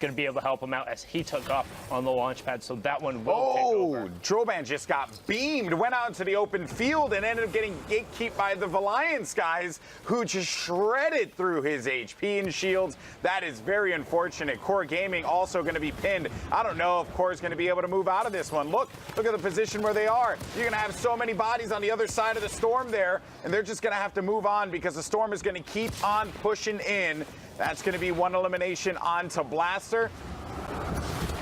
going to be able to help him out as he took off on the launch pad. So that one will take over. Droban just got beamed, went out into the open field, and ended up getting gatekeeped by the Valiance guys, who just shredded through his HP and shields. That is very unfortunate. Core Gaming also going to be pinned. I don't know if Core is going to be able to move out of this one. Look at the position where they are. You're going to have so many bodies on the other side of the storm there, and they're just going to have to move on because the storm is going to keep on pushing in. That's going to be one elimination onto Blaster.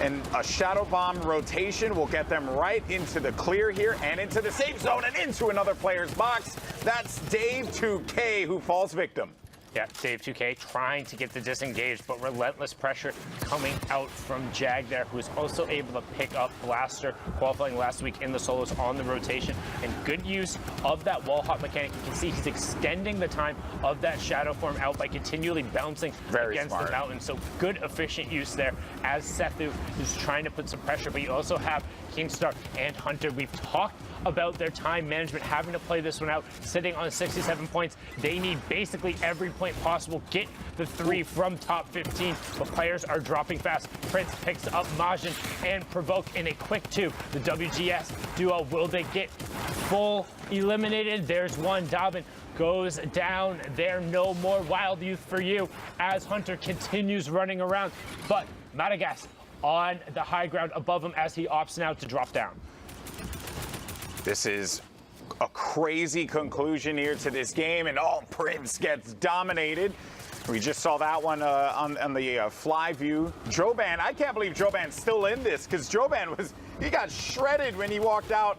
And a Shadow Bomb rotation will get them right into the clear here and into the safe zone and into another player's box. That's Dave 2K who falls victim. Yeah, Dave 2K trying to get the disengage, but relentless pressure coming out from Jag there, who is also able to pick up Blaster, qualifying last week in the solos on the rotation. And good use of that wall hop mechanic. You can see he's extending the time of that shadow form out by continually bouncing against the mountain. So good, efficient use there as Sethu is trying to put some pressure. But you also have Kinstaar and Hunter. We've talked about their time management, having to play this one out, sitting on 67 points. They need basically every point possible, get the 3 from top 15, but players are dropping fast. Prince picks up Majin and Provoke in a quick 2. The WGS duo, will they get full eliminated? There's one. Dobbin goes down there. No more Wild Youth for you as Hunter continues running around, but Madagascar on the high ground above him as he opts now to drop down. This is a crazy conclusion here to this game, and Prince gets dominated. We just saw that one on the fly view. Droban, I can't believe Droban's still in this, because Droban he got shredded when he walked out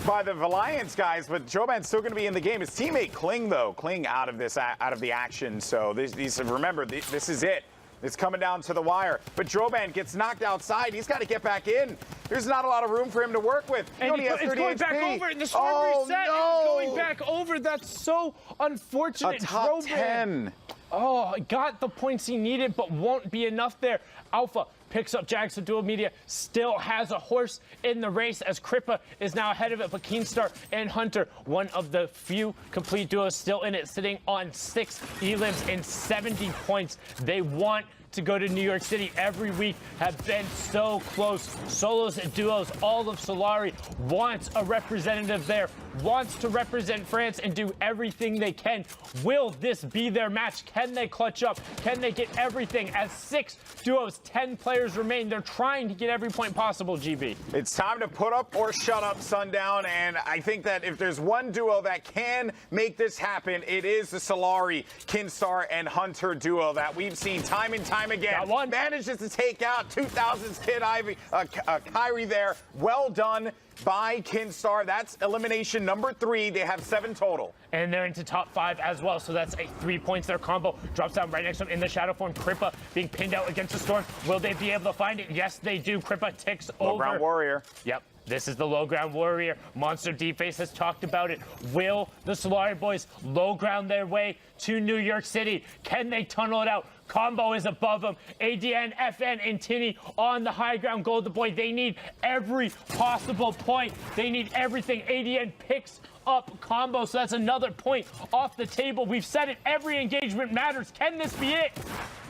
by the Valiance guys, but Droban's still going to be in the game. His teammate Kling, though, Kling out of the action. So remember, this is it. It's coming down to the wire. But Droban gets knocked outside. He's got to get back in. There's not a lot of room for him to work with. He only has 30 it's going HP. back over. The storm reset. No. It's going back over. That's so unfortunate. A top Droban, 10. Got the points he needed, but won't be enough there. Alpha picks up Jags of Dual Media, still has a horse in the race as Kripa is now ahead of it, but Kinstaar and Hunter, one of the few complete duos still in it, sitting on 6 elims and 70 points. They want to go to New York City every week, have been so close. Solos and duos, all of Solary wants a representative there, wants to represent France and do everything they can. Will this be their match? Can they clutch up? Can they get everything? As 6 duos, 10 players remain, they're trying to get every point possible, GB. It's time to put up or shut up, Sundown, and I think that if there's one duo that can make this happen, it is the Solary Kinstaar and Hunter duo that we've seen time and time again. Manages to take out 2000's Kid Kyrie there. Well done by Kinstaar. That's elimination number 3. They have 7 total. And they're into top 5 as well, so that's 3 points. Their combo drops down right next to him in the shadow form. Kripa being pinned out against the storm. Will they be able to find it? Yes, they do. Kripa ticks over. Low ground warrior. Yep. This is the low ground warrior. Monster D-Face has talked about it. Will the Solary boys low ground their way to New York City? Can they tunnel it out? Combo is above them. ADN, FN, and Tinny on the high ground. Golden Boy, they need every possible point. They need everything. ADN picks up Combo, so that's another point off the table. We've said it, every engagement matters. Can this be it?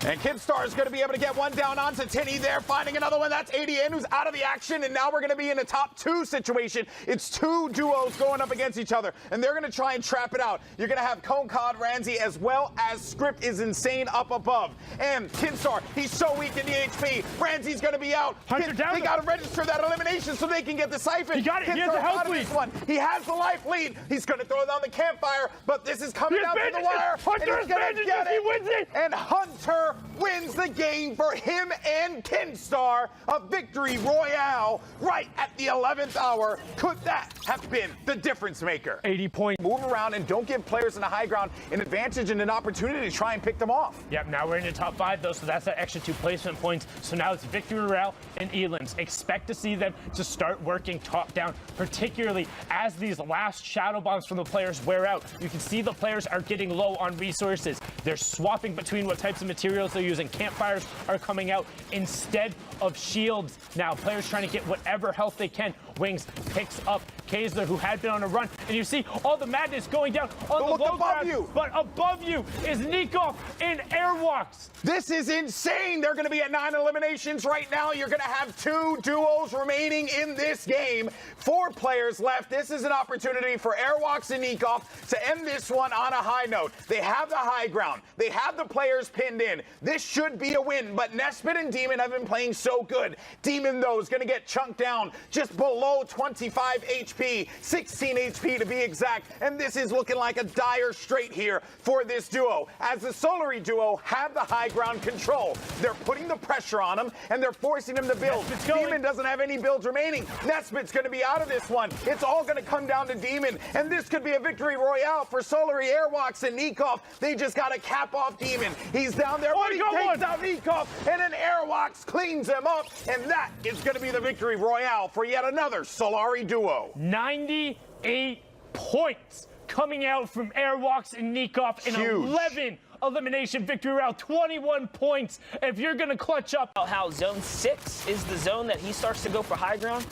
And Kinstaar is going to be able to get one down onto Tinny there, finding another one. That's ADN who's out of the action, and now we're going to be in a top 2 situation. It's 2 duos going up against each other, and they're going to try and trap it out. You're going to have Konkad, Ramsey, as well as Script is insane up above. And Kinstaar, he's so weak in the HP. Ramsey's going to be out. They got to register that elimination so they can get the siphon. He got it. He has the health lead. He has the life lead. He's going to throw down the campfire, but this is coming down to the wire. Hunter is bandages. He wins it. And Hunter wins the game for him and Kinstaar. A victory royale right at the 11th hour. Could that have been the difference maker? 80 points. Move around and don't give players in the high ground an advantage and an opportunity to try and pick them off. Yep, now we're in the top 5 though, so that's that extra 2 placement points. So now it's victory royale and elims. Expect to see them to start working top down, particularly as these last shadow bombs from the players wear out. You can see the players are getting low on resources. They're swapping between what types of materials they're using. Campfires are coming out instead of shields. Now players trying to get whatever health they can Wings picks up Kaysler, who had been on a run, and you see all the madness going down on the look low above ground, you. but above you is Nikov in airwalks. This is insane. They're going to be at 9 eliminations right now. You're going to have 2 duos remaining in this game. 4 players left. This is an opportunity for Airwalks and Nikov to end this one on a high note. They have the high ground. They have the players pinned in. This should be a win, but Nesbitt and Demon have been playing so good. Demon, though, is going to get chunked down just below 25 HP, 16 HP to be exact, and this is looking like a dire straight here for this duo, as the Solary duo have the high ground control. They're putting the pressure on him, and they're forcing him to build. Demon doesn't have any builds remaining. Nesbitt's going to be out of this one. It's all going to come down to Demon, and this could be a victory royale for Solary, Airwalks, and Nikov. They just got to cap off Demon. He's down there, but he takes out Nikov, and an Airwalks cleans him up, and that is going to be the victory royale for yet another Solary duo. 98 points coming out from Airwalks and Nikov in 11 elimination victory round, 21 points. If you're going to clutch up. How zone 6 is the zone that he starts to go for high ground,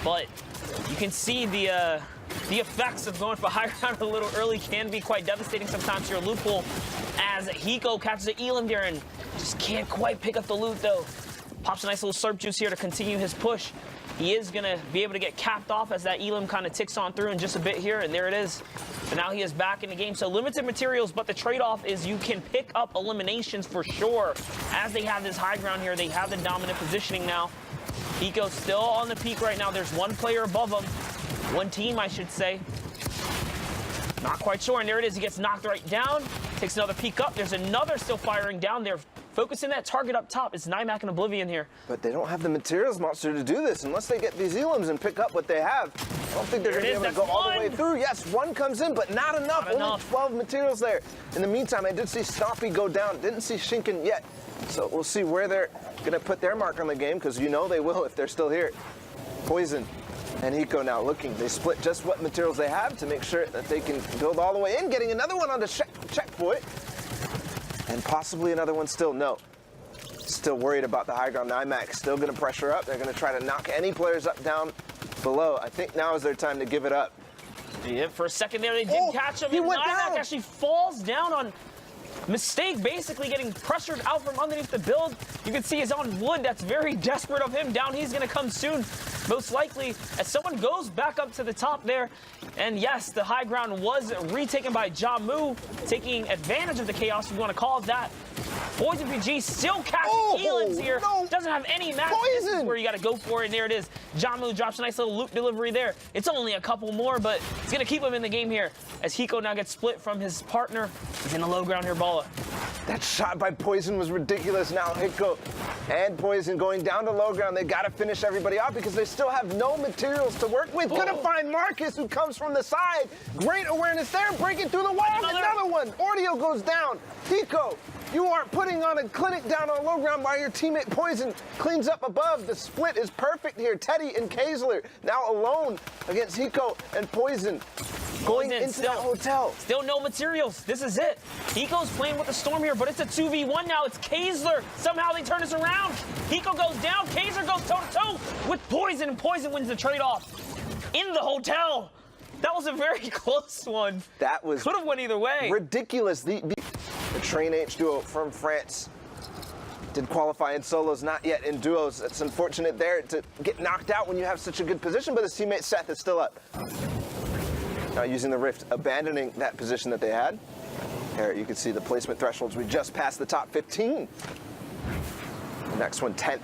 but you can see the effects of going for high ground a little early can be quite devastating sometimes to your loot pool, as Hiko catches an Elam there and just can't quite pick up the loot though. Pops a nice little slurp juice here to continue his push. He is going to be able to get capped off as that Elam kind of ticks on through in just a bit here, and there it is. So now he is back in the game. So limited materials, but the trade-off is you can pick up eliminations for sure. As they have this high ground here, they have the dominant positioning now. Hiko's still on the peak right now. There's one player above him. One team, I should say. Not quite sure, and there it is. He gets knocked right down. Takes another peek up. There's another still firing down there. Focusing that target up top. It's Nymac and Oblivion here. But they don't have the materials monster to do this unless they get these Elams and pick up what they have. I don't think they're going to be able to go all the way through. Yes, one comes in, but not enough. Only 12 materials there. In the meantime, I did see Stompy go down. Didn't see Shinken yet. So we'll see where they're going to put their mark on the game, because you know they will if they're still here. Poison and Hiko now looking. They split just what materials they have to make sure that they can build all the way in, getting another one on the checkpoint. And possibly another one still. No. Still worried about the high ground. Nymac still going to pressure up. They're going to try to knock any players up down below. I think now is their time to give it up. Yeah, for a second there, they did catch him. He went Nymac down. actually falls down on mistake, basically getting pressured out from underneath the build. You can see he's on wood. That's very desperate of him. Down he's going to come soon, most likely, as someone goes back up to the top there. And yes, the high ground was retaken by Jamu, taking advantage of the chaos, if you want to call it that. Poison PG still catching Elans here. No. Doesn't have any match. This is where you got to go for it, and there it is. Jamu drops a nice little loot delivery there. It's only a couple more, but it's going to keep him in the game here, as Hiko now gets split from his partner. He's in the low ground here, Bala. That shot by Poison was ridiculous. Now Hiko and Poison going down to low ground. They got to finish everybody off because they still have no materials to work with. Gonna find Marcus, who comes from the side. Great awareness there, breaking through the wall. Another one. Audio goes down. Hiko, you are putting on a clinic down on low ground while your teammate Poison cleans up above. The split is perfect here. Teddy and Kaysler now alone against Hiko and Poison. Going into that hotel. Still no materials. This is it. Hiko's playing with the storm here, but it's a 2v1 now. It's Kaysler. Somehow they turn this around. Hiko goes down. Kaysler goes toe-to-toe with Poison, and Poison wins the trade-off in the hotel. That was a very close one. That was could have went either way. Ridiculous. The Train H duo from France did qualify in solos, not yet in duos. It's unfortunate there to get knocked out when you have such a good position, but his teammate Seth is still up. Now using the Rift, abandoning that position that they had. Here you can see the placement thresholds. We just passed the top 15. The next one, 10th,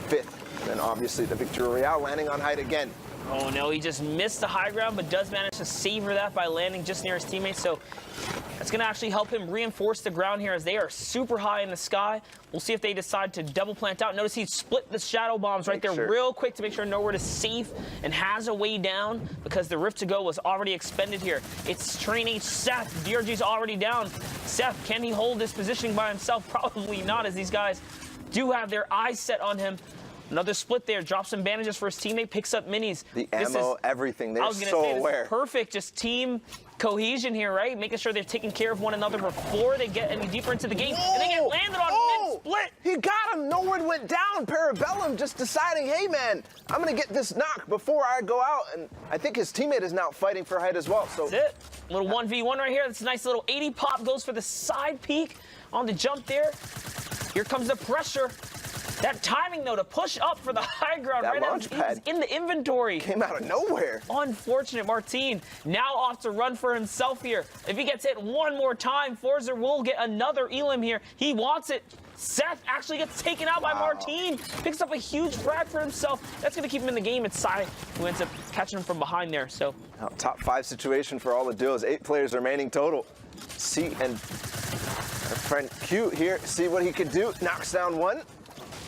5th. And then obviously the Victory Royale landing on height again. Oh no, he just missed the high ground, but does manage to savor that by landing just near his teammates. So that's going to actually help him reinforce the ground here, as they are super high in the sky. We'll see if they decide to double plant out. Notice he split the shadow bombs right there real quick to make sure Nowhere is safe and has a way down, because the Rift to go was already expended here. It's Train H Seth. DRG's already down. Seth, can he hold this positioning by himself? Probably not, as these guys do have their eyes set on him. Another split there, drops some bandages for his teammate, picks up minis. The ammo, everything, they're so aware. Perfect, just team cohesion here, right? Making sure they're taking care of one another before they get any deeper into the game. And they get landed on split. He got him. No one went down. Parabellum just deciding, hey, man, I'm going to get this knock before I go out. And I think his teammate is now fighting for height as well. So that's it. Little 1v1 right here. That's a nice little 80 pop. Goes for the side peek on the jump there. Here comes the pressure. That timing, though, to push up for the high ground That right launch as pad he's in the inventory. came out of nowhere. Unfortunate. Martin now off to run for himself here. If he gets hit one more time, Forza will get another elim here. He wants it. Seth actually gets taken out by Martin. Picks up a huge frag for himself. That's going to keep him in the game. It's Sai who ends up catching him from behind there. So Top 5 situation for all the duos. 8 players remaining total. C and our friend Q here. See what he could do. Knocks down one.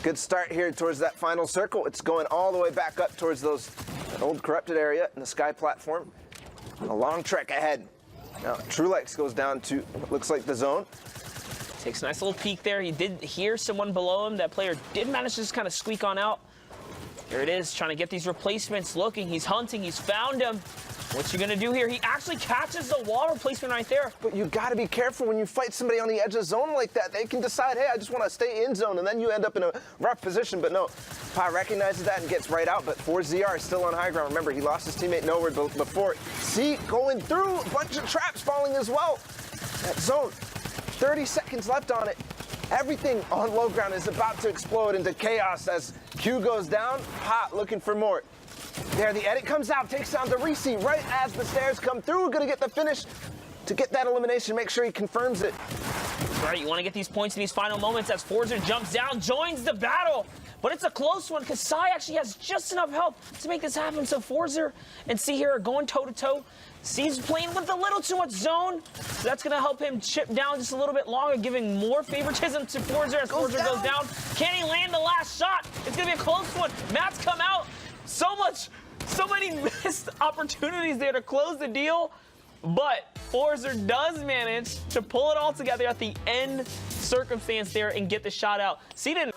Good start here towards that final circle. It's going all the way back up towards that old corrupted area in the sky platform. A long trek ahead. Now, Trulex goes down to what looks like the zone. takes a nice little peek there. He did hear someone below him. That player did manage to just kind of squeak on out. Here it is, trying to get these replacements. Looking, he's hunting, he's found him. What's he gonna do here? He actually catches the wall replacement right there. But you gotta be careful when you fight somebody on the edge of zone like that. They can decide, hey, I just wanna stay in zone, and then you end up in a rough position. But no, Pa recognizes that and gets right out, but 4ZR is still on high ground. Remember, he lost his teammate Nowhere before. C going through, a bunch of traps falling as well. That zone, 30 seconds left on it. Everything on low ground is about to explode into chaos as Q goes down. Pa looking for more. There, the edit comes out, takes down the Reese right as the stairs come through. Gonna get the finish to get that elimination, make sure he confirms it. Right, you want to get these points in these final moments as Forza jumps down, joins the battle. But it's a close one because Sai actually has just enough help to make this happen. So Forza and C here are going toe-to-toe. C's playing with a little too much zone, so that's going to help him chip down just a little bit longer, giving more favoritism to Forza as Forza goes down. Can he land the last shot? It's going to be a close one. Matt's come out. So many missed opportunities there to close the deal. But Forza does manage to pull it all together at the end circumstance there and get the shot out. C didn't